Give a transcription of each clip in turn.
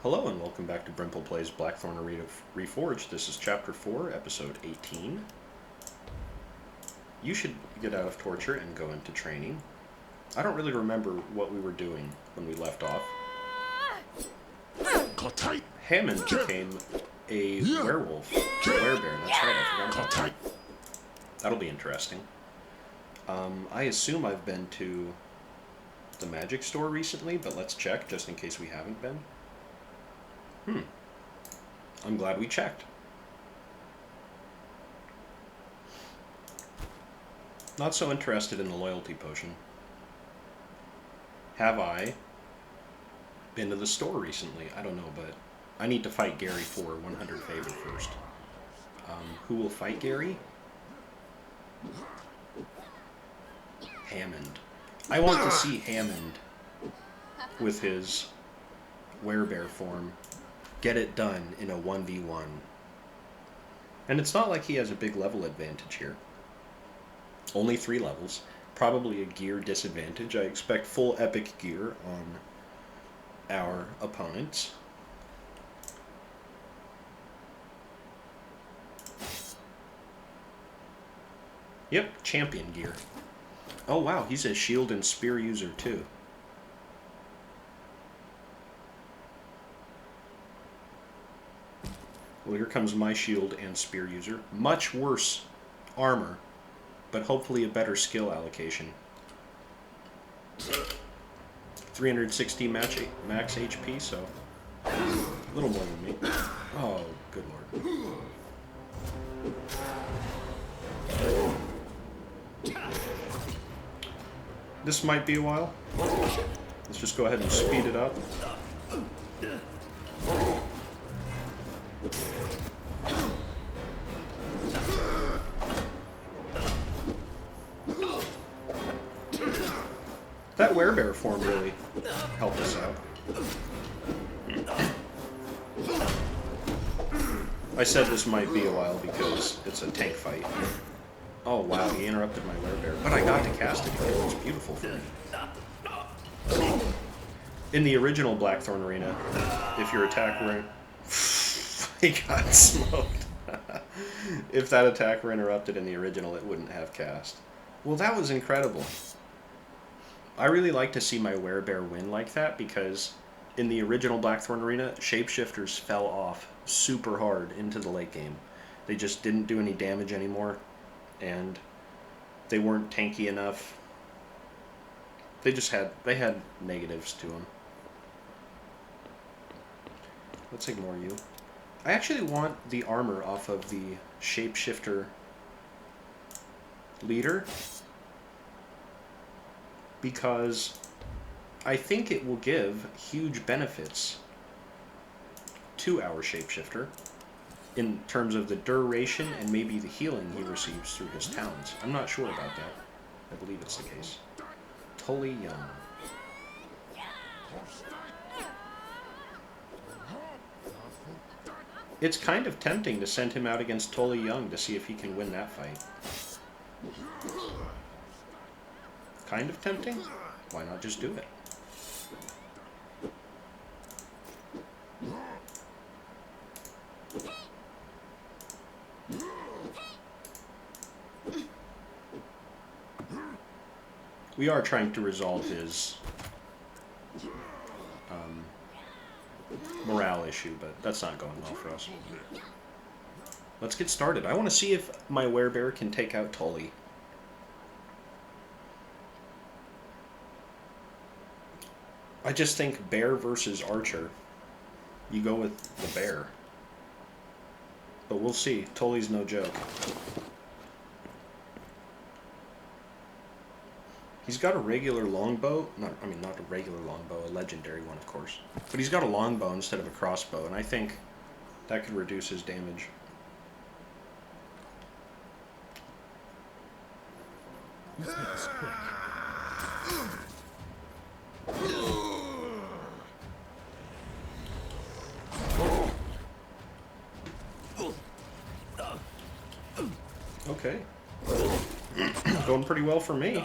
Hello and welcome back to Brimple Plays Blackthorn Arena Reforged. This is Chapter 4, Episode 18. You should get out of torture and go into training. I don't really remember what we were doing when we left off. HAMmond became a werewolf. Werebear, that's right, I forgot about that. That'll be interesting. I assume I've been to the magic store recently, but let's check just in case we haven't been. I'm glad we checked. Not so interested in the loyalty potion. Have I been to the store recently? I don't know, but I need to fight Gary for 100 favor first. Who will fight Gary? HAMmond. I want to see HAMmond with his Werebear form get it done in a 1v1. And it's not like he has a big level advantage here. Only 3 levels. Probably a gear disadvantage. I expect full epic gear on our opponents. Yep, champion gear. Oh wow, he's a shield and spear user too. Well, here comes my shield and spear user. Much worse armor, but hopefully a better skill allocation. 360 max HP, so a little more than me. Oh, good lord. This might be a while. Let's just go ahead and speed it up. That Werebear form really helped us out. I said this might be a while because it's a tank fight. Oh wow, he interrupted my Werebear. But I got to cast it again. It was beautiful for me. In the original Blackthorn Arena, if your attack were... he got smoked. If that attack were interrupted in the original, it wouldn't have cast. Well, that was incredible. I really like to see my Werebear win like that because in the original Blackthorn Arena, shapeshifters fell off super hard into the late game. They just didn't do any damage anymore, and they weren't tanky enough. They had negatives to them. Let's ignore you. I actually want the armor off of the shapeshifter leader, because I think it will give huge benefits to our shapeshifter in terms of the duration and maybe the healing he receives through his talents. I'm not sure about that. I believe it's the case. Tully Young. It's kind of tempting to send him out against Tully Young to see if he can win that fight. Kind of tempting? Why not just do it? We are trying to resolve his morale issue, but that's not going well for us. Let's get started. I want to see if my Werebear can take out Tully. I just think bear versus archer. You go with the bear. But we'll see. Tully's no joke. He's got a regular longbow. Not a regular longbow, a legendary one, of course. But he's got a longbow instead of a crossbow, and I think that could reduce his damage. Let's make this quick. Okay. Going pretty well for me.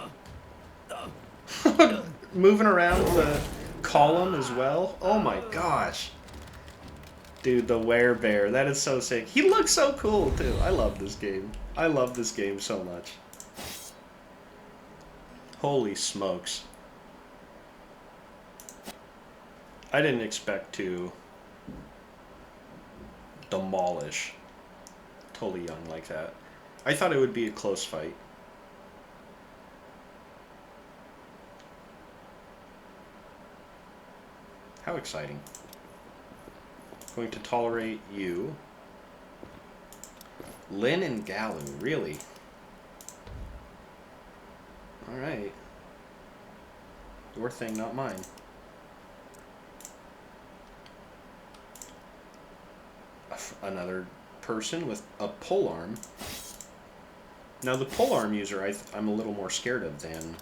Moving around the column as well. Oh my gosh. Dude, the Werebear. That is so sick. He looks so cool, too. I love this game. I love this game so much. Holy smokes. I didn't expect to demolish Totally Young like that. I thought it would be a close fight. How exciting. Going to tolerate you. Lynn and Galu, really? Alright. Your thing, not mine. Another person with a polearm. Now the polearm user I'm a little more scared of than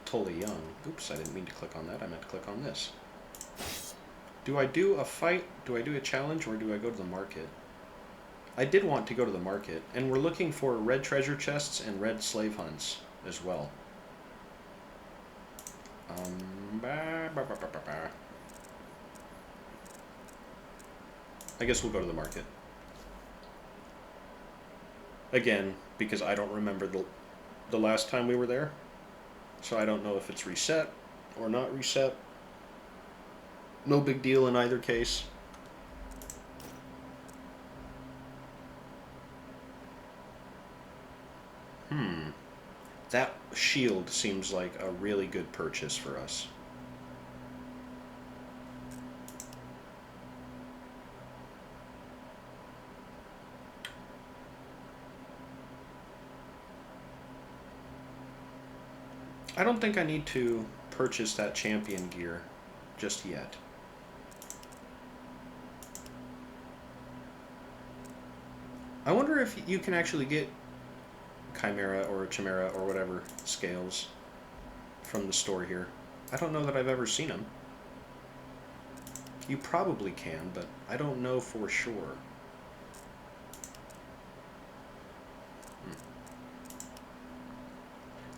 Totally Young. Oops, I didn't mean to click on that. I meant to click on this. Do I do a fight? Do I do a challenge? Or do I go to the market? I did want to go to the market. And we're looking for red treasure chests and red slave hunts as well. I guess we'll go to the market. Again, because I don't remember the last time we were there. So I don't know if it's reset or not reset. No big deal in either case. That shield seems like a really good purchase for us. I don't think I need to purchase that champion gear just yet. I wonder if you can actually get Chimera or Chimera or whatever scales from the store here. I don't know that I've ever seen them. You probably can, but I don't know for sure.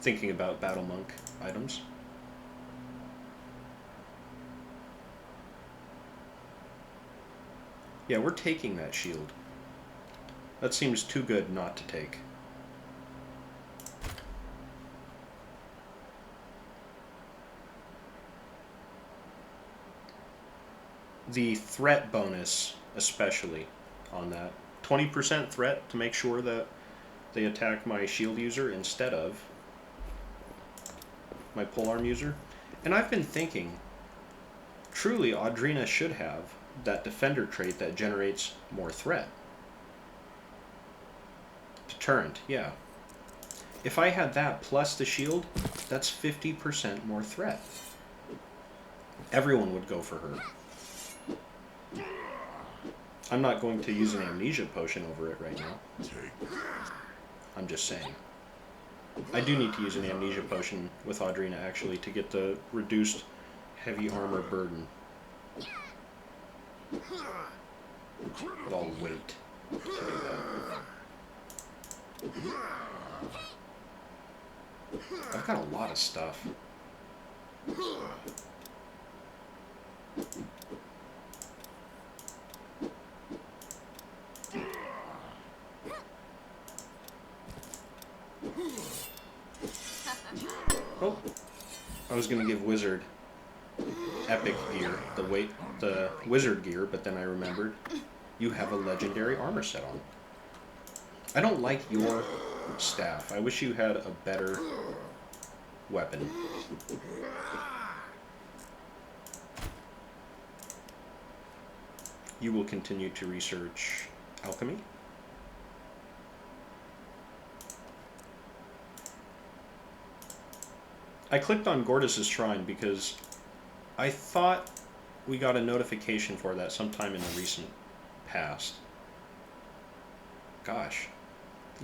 Thinking about Battle Monk items. Yeah, we're taking that shield. That seems too good not to take. The threat bonus, especially on that. 20% threat to make sure that they attack my shield user instead of my polearm user. And I've been thinking, truly Audrina should have that defender trait that generates more threat. Deterrent, yeah. If I had that plus the shield, that's 50% more threat. Everyone would go for her. I'm not going to use an amnesia potion over it right now. I'm just saying. I do need to use an amnesia potion with Audrina, actually, to get the reduced heavy armor burden. But I'll wait to do that. I've got a lot of stuff. Oh, I was gonna give Wizard epic gear, the Wizard gear, but then I remembered you have a legendary armor set on. I don't like your staff. I wish you had a better weapon. You will continue to research alchemy. I clicked on Gordus's Shrine because I thought we got a notification for that sometime in the recent past. Gosh,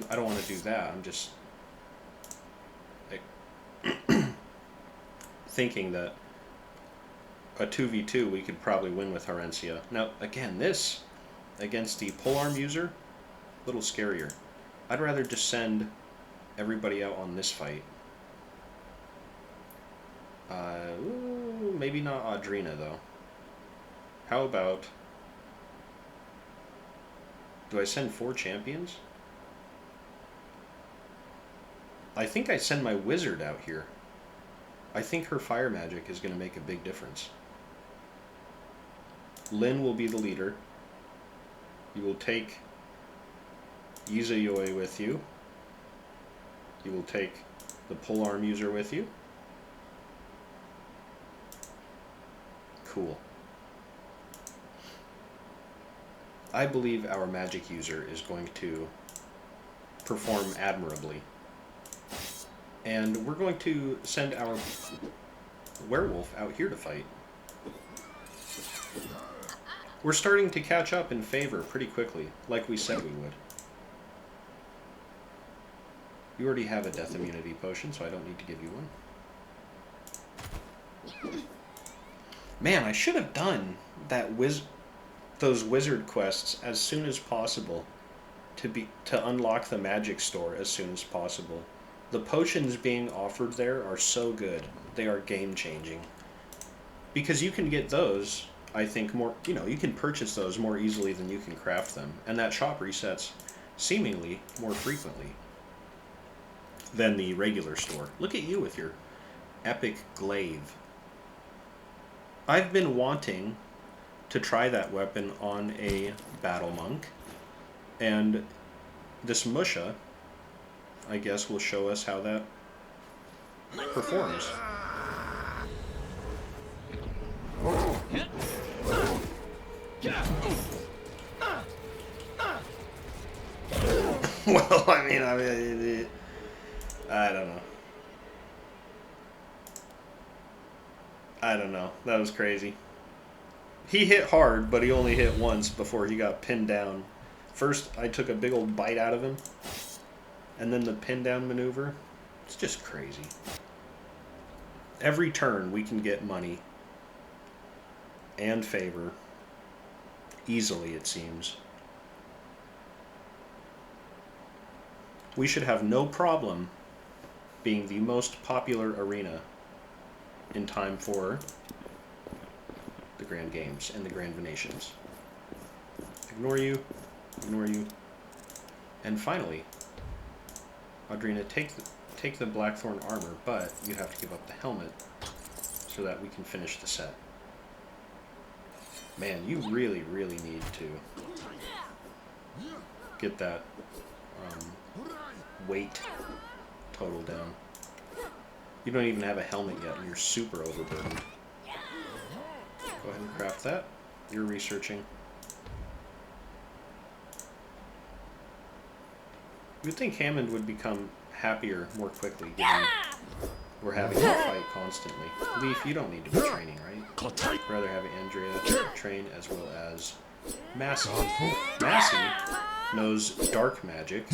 I don't want to do that. I'm just like, thinking that a 2v2 we could probably win with Harencia. Now, again, this against the polearm user, a little scarier. I'd rather just send everybody out on this fight. Ooh, maybe not Audrina, though. How about Do I send 4 champions? I think I send my wizard out here. I think her fire magic is going to make a big difference. Lyn will be the leader. You will take Izayoi with you. You will take the polearm user with you. Cool. I believe our magic user is going to perform admirably. And we're going to send our werewolf out here to fight. We're starting to catch up in favor pretty quickly, like we said we would. You already have a death immunity potion, so I don't need to give you one. Man, I should have done that those wizard quests as soon as possible to unlock the magic store as soon as possible. The potions being offered there are so good. They are game-changing. Because you can get those, I think, more, you know, you can purchase those more easily than you can craft them. And that shop resets seemingly more frequently than the regular store. Look at you with your epic glaive. I've been wanting to try that weapon on a battle monk, and this Musha, I guess, will show us how that performs. Well, I mean, I don't know. I don't know. That was crazy. He hit hard, but he only hit once before he got pinned down. First, I took a big old bite out of him, and then the pin down maneuver. It's just crazy. Every turn we can get money and favor easily, it seems. We should have no problem being the most popular arena in time for the Grand Games and the Grand Venations. Ignore you, and finally, Audrina, take the Blackthorn armor, but you have to give up the helmet so that we can finish the set. Man, you really, really need to get that weight total down. You don't even have a helmet yet, and you're super overburdened. Go ahead and craft that. You're researching. You'd think HAMmond would become happier more quickly, given we're having to fight constantly. Leaf, you don't need to be training, right? I'd rather have Andrea train as well as Massey. Massey knows dark magic.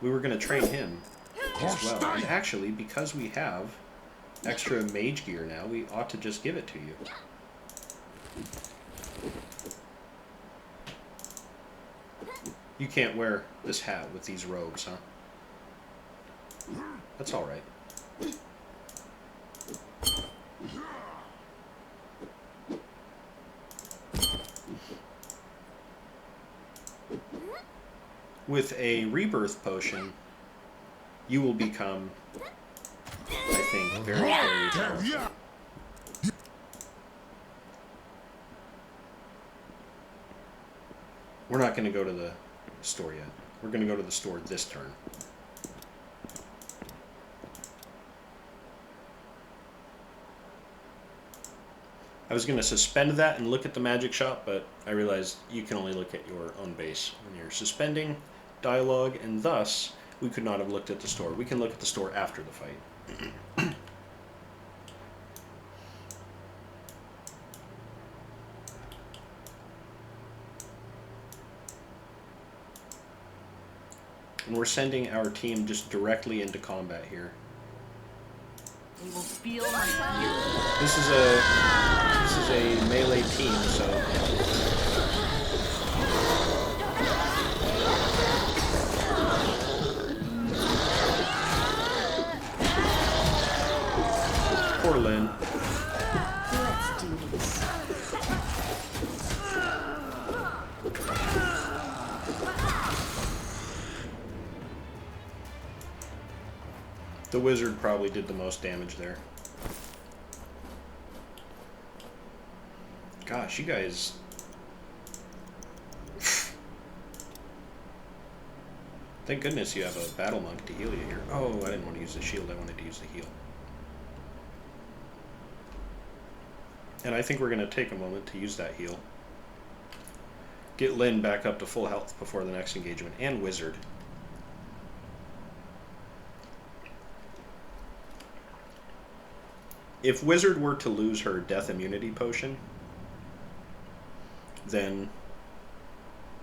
We were going to train him as well. And actually, because we have extra mage gear now, we ought to just give it to you. You can't wear this hat with these robes, huh? That's alright. With a rebirth potion, you will become, I think, very, very powerful. We're not going to go to the store yet. We're going to go to the store this turn. I was going to suspend that and look at the magic shop, but I realized you can only look at your own base when you're suspending dialogue, and thus we could not have looked at the store. We can look at the store after the fight. And we're sending our team just directly into combat here. We will feel my fear. This is a melee team, so poor Lyn. Let's do this. The wizard probably did the most damage there. Gosh, you guys... Thank goodness you have a battle monk to heal you here. Oh, I didn't want to use the shield, I wanted to use the heal. And I think we're going to take a moment to use that heal. Get Lynn back up to full health before the next engagement. And wizard. If wizard were to lose her death immunity potion, then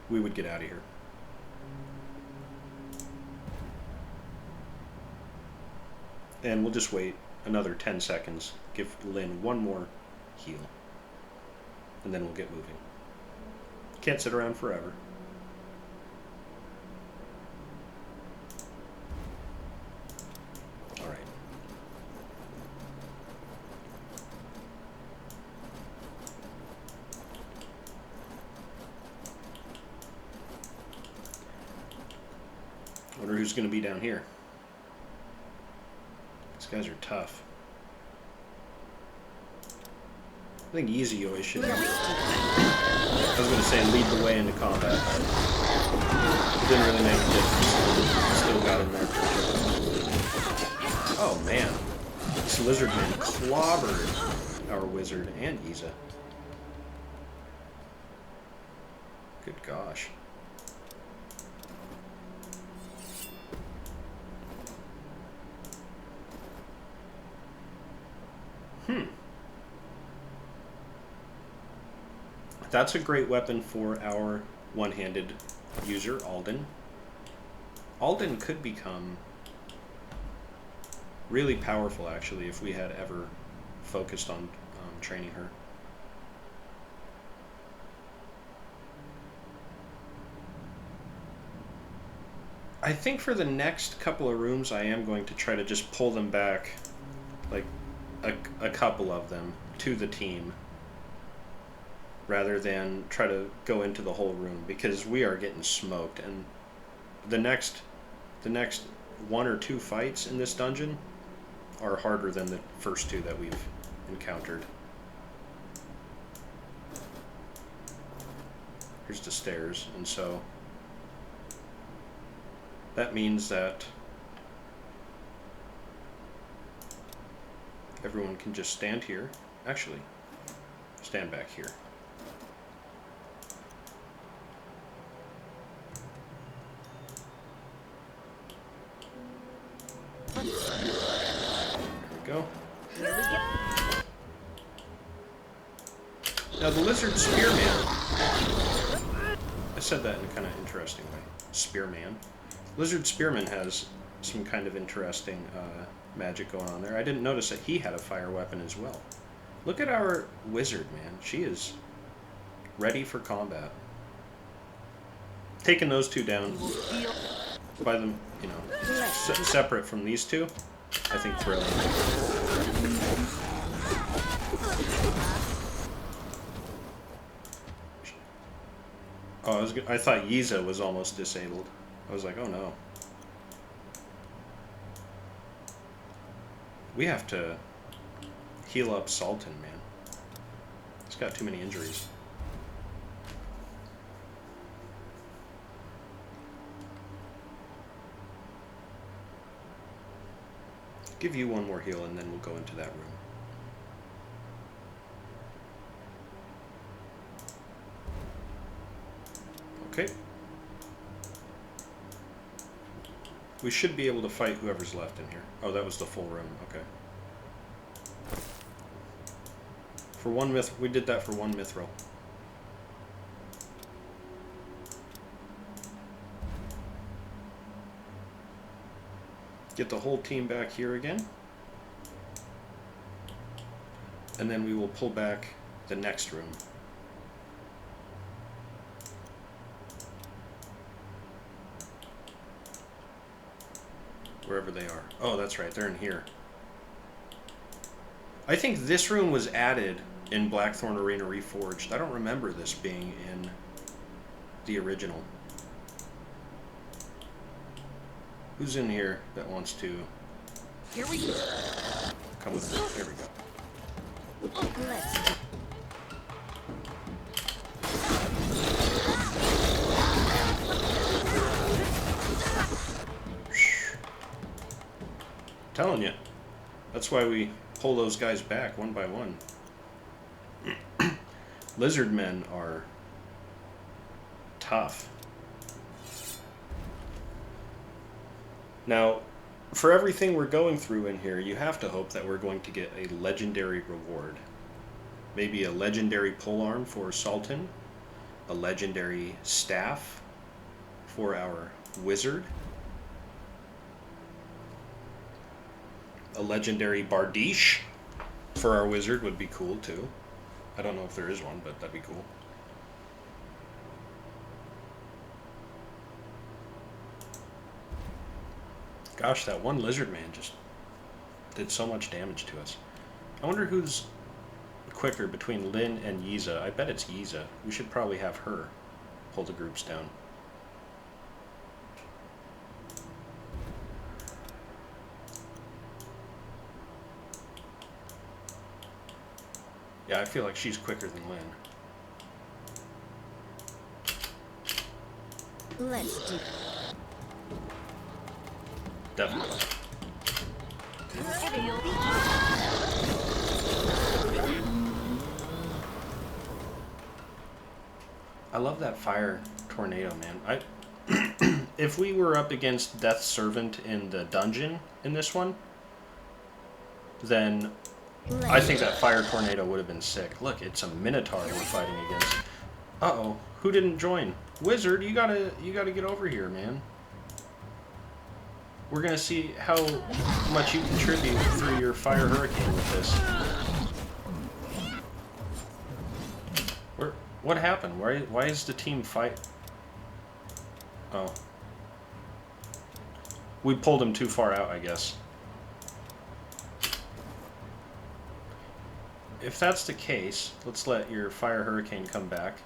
we would get out of here. And we'll just wait another 10 seconds. Give Lynn one more heal. And then we'll get moving. Can't sit around forever. Alright. I wonder who's going to be down here. These guys are tough. I think Easy always should be. I was going to say lead the way into combat. It didn't really make a difference. Still got him there. Oh man. This lizard man clobbered our wizard and Isa. Good gosh. That's a great weapon for our one-handed user, Alden. Alden could become really powerful, actually, if we had ever focused on training her. I think for the next couple of rooms, I am going to try to just pull them back, like a couple of them, to the team, rather than try to go into the whole room, because we are getting smoked, and the next one or two fights in this dungeon are harder than the first two that we've encountered. Here's the stairs, and so that means that everyone can just stand here. Actually, stand back here. Go. Now the lizard spearman. I said that in a kind of interesting way. Spearman. Lizard spearman has some kind of interesting magic going on there. I didn't notice that he had a fire weapon as well. Look at our wizard, man. She is ready for combat. Taking those two down by them, you know, separate from these two. I think brilliant. Oh, I thought Yiza was almost disabled. I was like, oh no. We have to heal up Sultan, man. He's got too many injuries. Give you one more heal and then we'll go into that room. Okay. We should be able to fight whoever's left in here. Oh, that was the full room. Okay. For one we did that for one mithril. Get the whole team back here again. And then we will pull back the next room. Wherever they are. Oh, that's right, they're in here. I think this room was added in Blackthorn Arena Reforged. I don't remember this being in the original. Who's in here that wants to Here we go. Come with me. Here we go. Let's do Telling you. That's why we pull those guys back one by one. Lizard men are tough. Now, for everything we're going through in here, you have to hope that we're going to get a legendary reward. Maybe a legendary polearm for Sultan, a legendary staff for our wizard, a legendary bardiche for our wizard would be cool too. I don't know if there is one, but that'd be cool. Gosh, that one lizard man just did so much damage to us. I wonder who's quicker between Lynn and Yiza. I bet it's Yiza. We should probably have her pull the groups down. Yeah, I feel like she's quicker than Lynn. Let's do Definitely. I love that fire tornado, man. If we were up against Death's Servant in the dungeon in this one, then I think that fire tornado would have been sick. Look, it's a Minotaur we're fighting against. Uh-oh, who didn't join? Wizard, you gotta get over here, man. We're gonna see how much you contribute through your fire hurricane with this. What happened? Why is the team fight? Oh. We pulled him too far out, I guess. If that's the case, let's let your fire hurricane come back,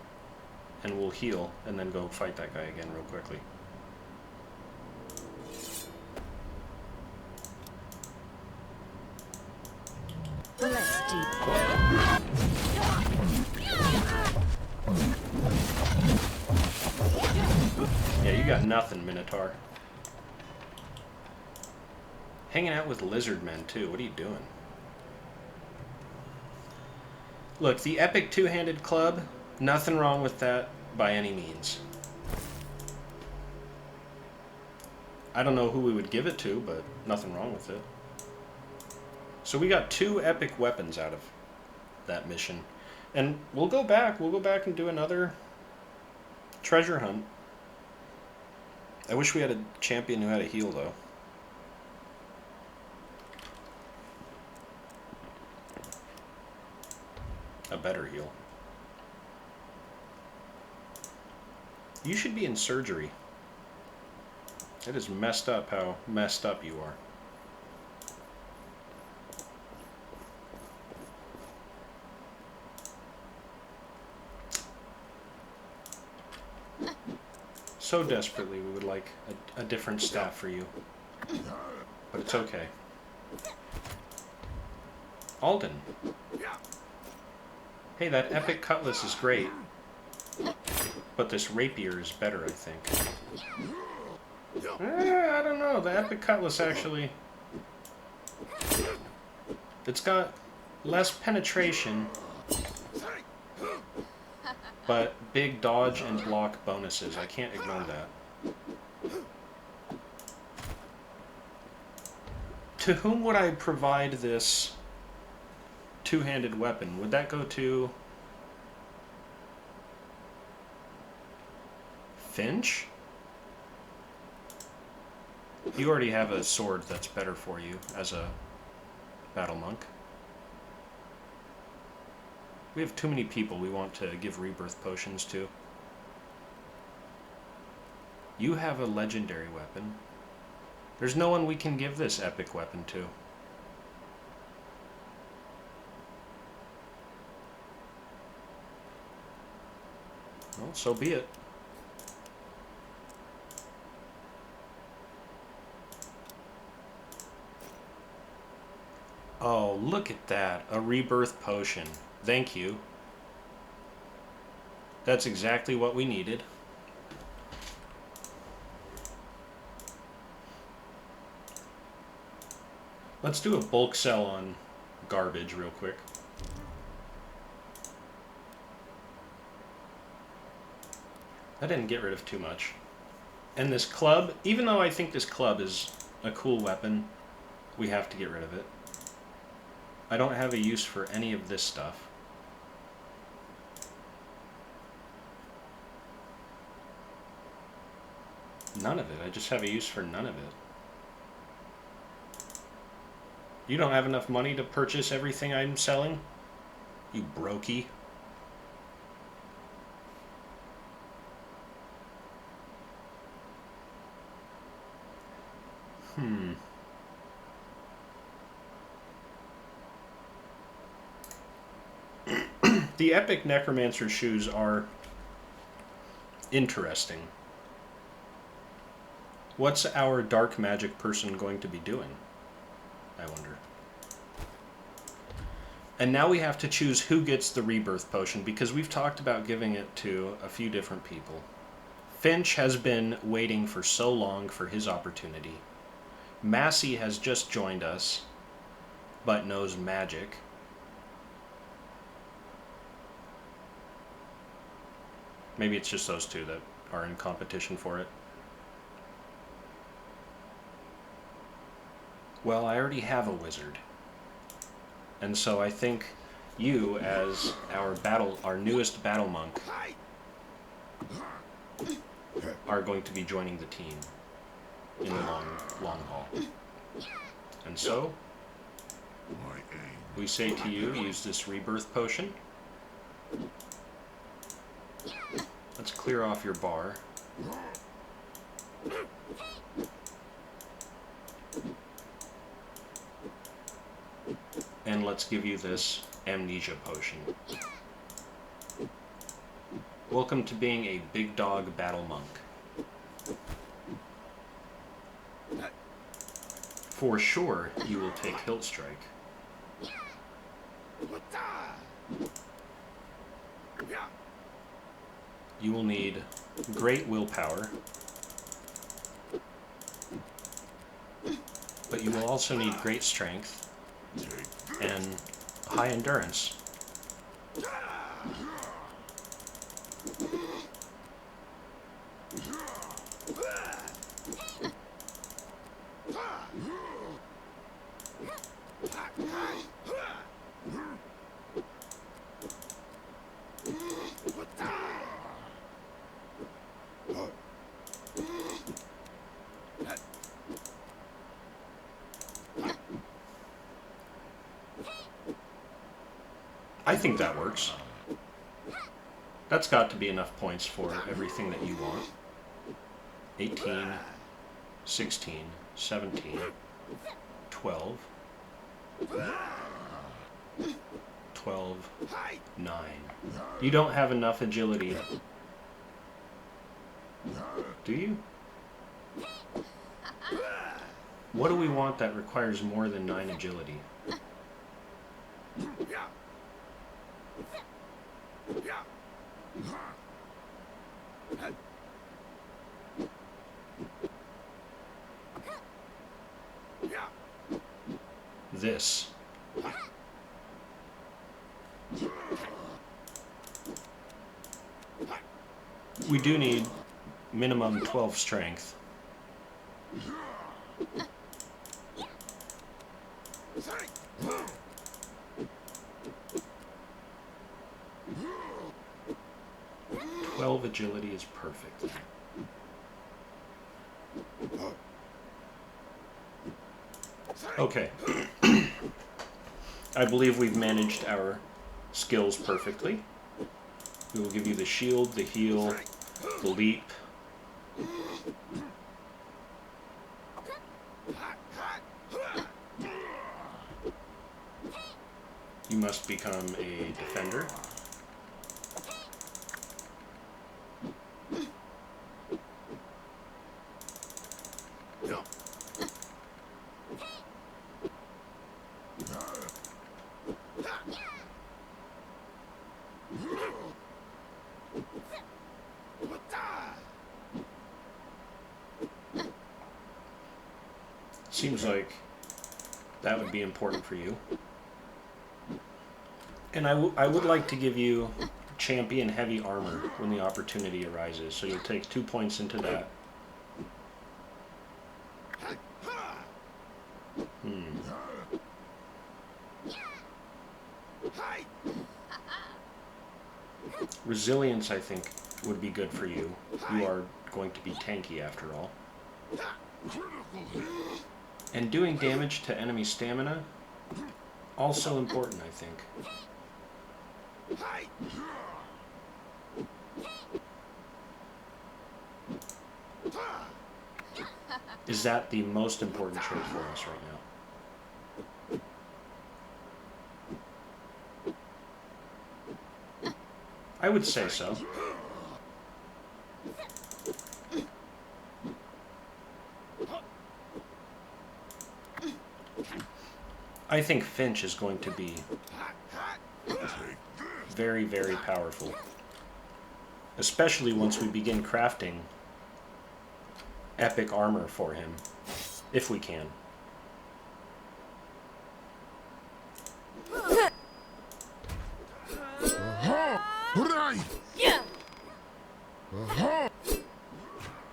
and we'll heal, and then go fight that guy again real quickly. Let's do Yeah, you got nothing, Minotaur. Hanging out with lizard men, too. What are you doing? Look, the epic two-handed club, nothing wrong with that by any means. I don't know who we would give it to, but nothing wrong with it. So we got 2 epic weapons out of that mission. And we'll go back and do another treasure hunt. I wish we had a champion who had a heal, though. A better heal. You should be in surgery. It is messed up how messed up you are. So desperately we would like a different staff for you. But it's okay. Alden. Hey, that epic cutlass is great. But this rapier is better, I think. I don't know. The epic cutlass actually... It's got less penetration, but big dodge and block bonuses. I can't ignore that. To whom would I provide this two-handed weapon? Would that go to Finch? You already have a sword that's better for you as a battle monk. We have too many people we want to give rebirth potions to. You have a legendary weapon. There's no one we can give this epic weapon to. Well, so be it. Oh, look at that. A rebirth potion. Thank you. That's exactly what we needed. Let's do a bulk sell on garbage real quick. I didn't get rid of too much. And this club, even though I think this club is a cool weapon, we have to get rid of it. I don't have a use for any of this stuff. None of it. I just have a use for none of it. You don't have enough money to purchase everything I'm selling? You brokey. The Epic Necromancer shoes are interesting. What's our dark magic person going to be doing? I wonder. And now we have to choose who gets the rebirth potion, because we've talked about giving it to a few different people. Finch has been waiting for so long for his opportunity. Massey has just joined us, but knows magic. Maybe it's just those two that are in competition for it. Well, I already have a wizard. And so I think you, as our newest battle monk, are going to be joining the team in the long haul. And so, we say to you, use this rebirth potion. Let's clear off your bar. And let's give you this amnesia potion. Welcome to being a big dog battle monk. For sure, you will take Hilt Strike. You will need great willpower, but you will also need great strength and high endurance. I think that works. That's got to be enough points for everything that you want. 18, 16, 17, 12, 12, 9. You don't have enough agility. Do you? What do we want that requires more than 9 agility? This. We do need minimum 12 strength. Agility is perfect. Okay. I believe we've managed our skills perfectly. We will give you the shield, the heal, the leap. You must become a defender. Seems like that would be important for you. And I would like to give you champion heavy armor when the opportunity arises, so you'll take 2 points into that. Resilience, I think, would be good for you. You are going to be tanky after all. And doing damage to enemy stamina, also important, I think. Is that the most important trait for us right now? I would say so. I think Finch is going to be very, very powerful. Especially once we begin crafting epic armor for him. If we can.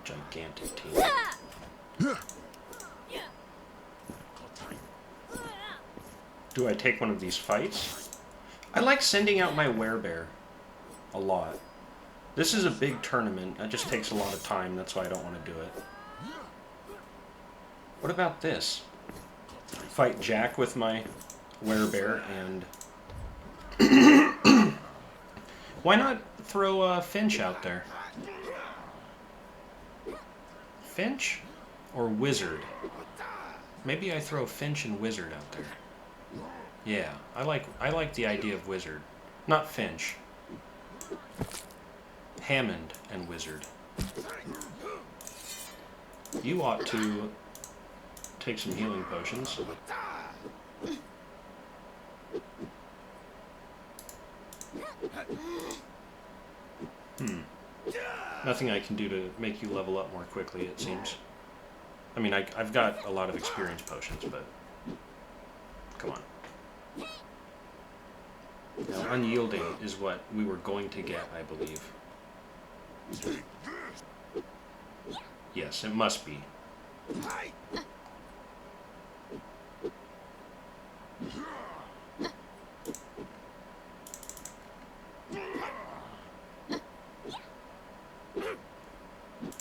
Gigantic team. Do I take one of these fights? I like sending out my Werebear a lot. This is a big tournament. That just takes a lot of time. That's why I don't want to do it. What about this? Fight Jack with my Werebear and... Why not throw Finch out there? Finch or Wizard? Maybe I throw Finch and Wizard out there. Yeah, I like the idea of Wizard. Not Finch. HAMmond and Wizard. You ought to take some healing potions. Nothing I can do to make you level up more quickly, it seems. I mean, I've got a lot of experience potions, but... Come on. Now, unyielding is what we were going to get, I believe. Yes, it must be.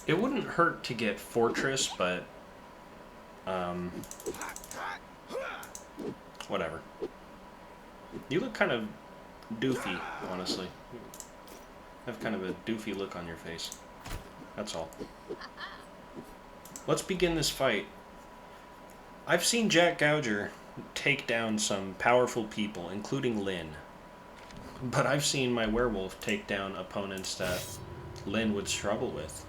It wouldn't hurt to get Fortress, but... whatever. You look kind of doofy, honestly. You have kind of a doofy look on your face. That's all. Let's begin this fight. I've seen Jack Gouger take down some powerful people, including Lynn. But I've seen my Werewolf take down opponents that Lynn would struggle with.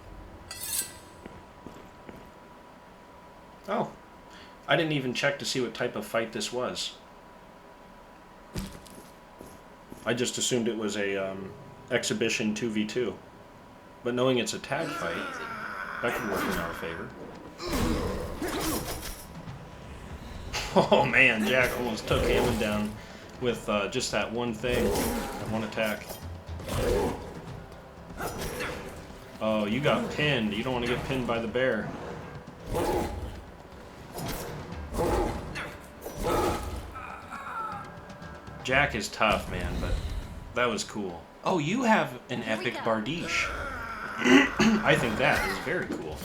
Oh. I didn't even check to see what type of fight this was. I just assumed it was a exhibition 2v2. But knowing it's a tag fight, that could work in our favor. Oh man, Jack almost took HAMmond down with just that one thing, that one attack. Oh, you got pinned. You don't want to get pinned by the bear. Jack is tough, man, but that was cool. Oh, you have an epic Bardiche. I think that is very cool.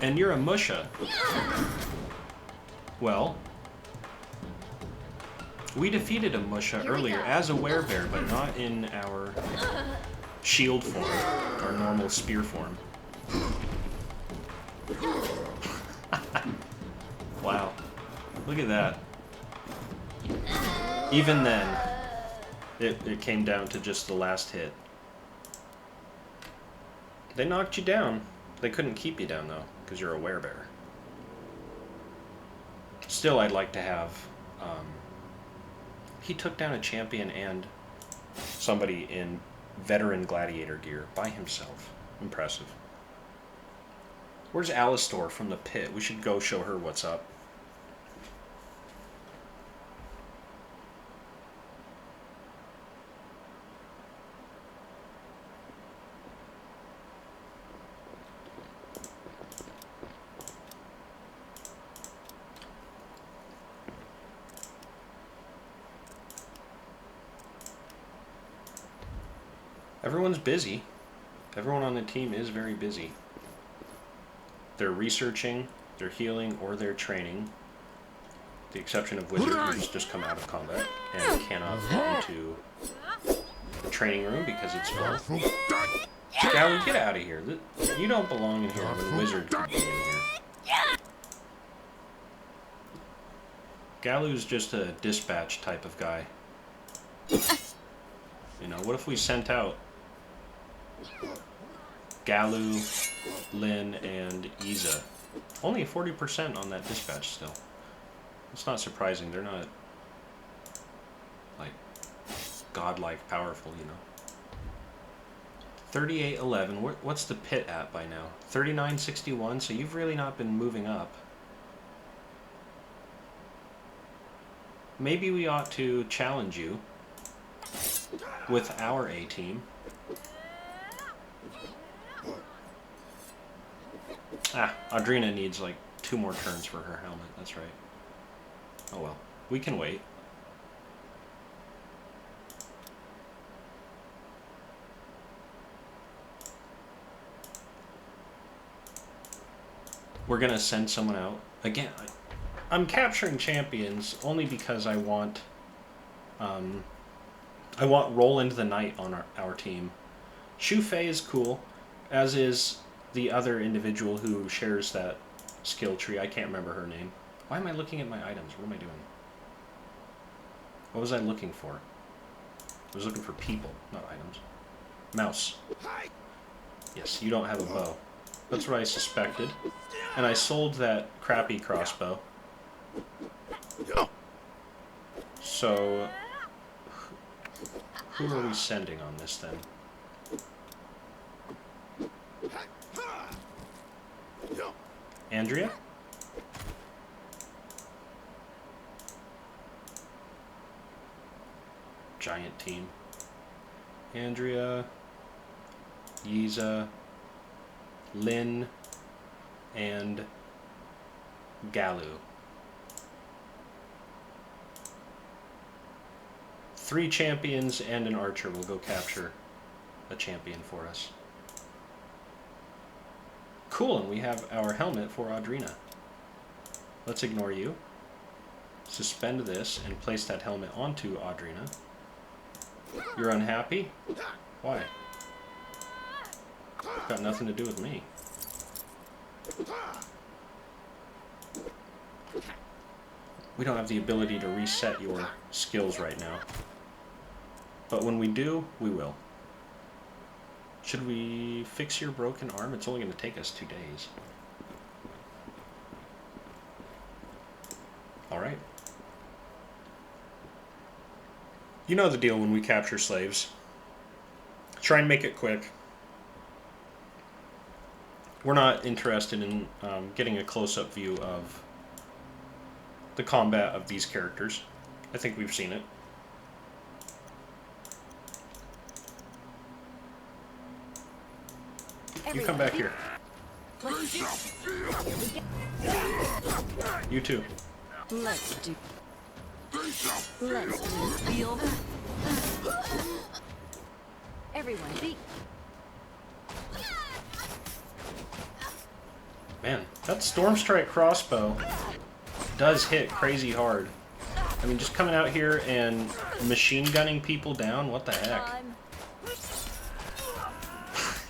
And you're a Musha. Well, we defeated a Musha earlier as a Werebear, but not in our shield form, our normal spear form. Wow. Look at that. Even then, it came down to just the last hit. They knocked you down. They couldn't keep you down, though, because you're a Werebear. Still, I'd like to have... he took down a champion and somebody in veteran gladiator gear by himself. Impressive. Where's Alistor from the pit? We should go show her what's up. Everyone's busy. Everyone on the team is very busy. They're researching, they're healing, or they're training. The exception of Wizard, who's just come out of combat and cannot get into the training room because it's full. Galu, get out of here. You don't belong in here when Wizard can be in here. Galu's just a dispatch type of guy. You know, what if we sent out Galu, Lynn, and Iza? Only 40% on that dispatch still. It's not surprising. They're not, like, godlike powerful, you know. 3811. What's the pit at by now? 3961, so you've really not been moving up. Maybe we ought to challenge you with our A-team. Ah, Audrina needs like 2 more turns for her helmet, that's right. Oh well, we can wait. We're gonna send someone out. Again, I'm capturing champions only because I want Roland the Knight on our team. Shu Fei is cool, as is the other individual who shares that skill tree. I can't remember her name. Why am I looking at my items? What am I doing? What was I looking for? I was looking for people, not items. Mouse. Yes, you don't have a bow. That's what I suspected. And I sold that crappy crossbow. So, who are we sending on this then? Andrea? Giant team. Andrea, Yiza, Lynn, and Galu. 3 champions and an archer will go capture a champion for us. Cool, and we have our helmet for Audrina. Let's ignore you. Suspend this and place that helmet onto Audrina. You're unhappy? Why? Got nothing to do with me. We don't have the ability to reset your skills right now. But when we do, we will. Should we fix your broken arm? It's only going to take us 2 days. Alright. You know the deal when we capture slaves. Try and make it quick. We're not interested in getting a close-up view of the combat of these characters. I think we've seen it. You come back here. You too. Let's do. Feel. Everyone be. Man, that Stormstrike crossbow does hit crazy hard. I mean, just coming out here and machine gunning people down, what the heck?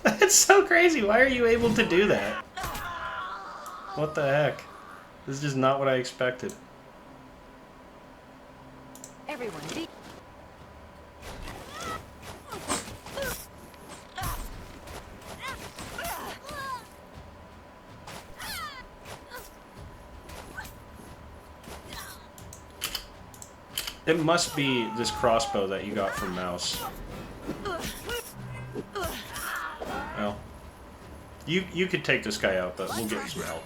That's so crazy. Why are you able to do that? What the heck? This is just not what I expected. Everyone be. It must be this crossbow that you got from Mouse. Well, you could take this guy out, but we'll get some help.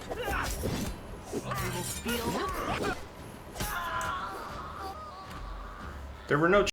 There were no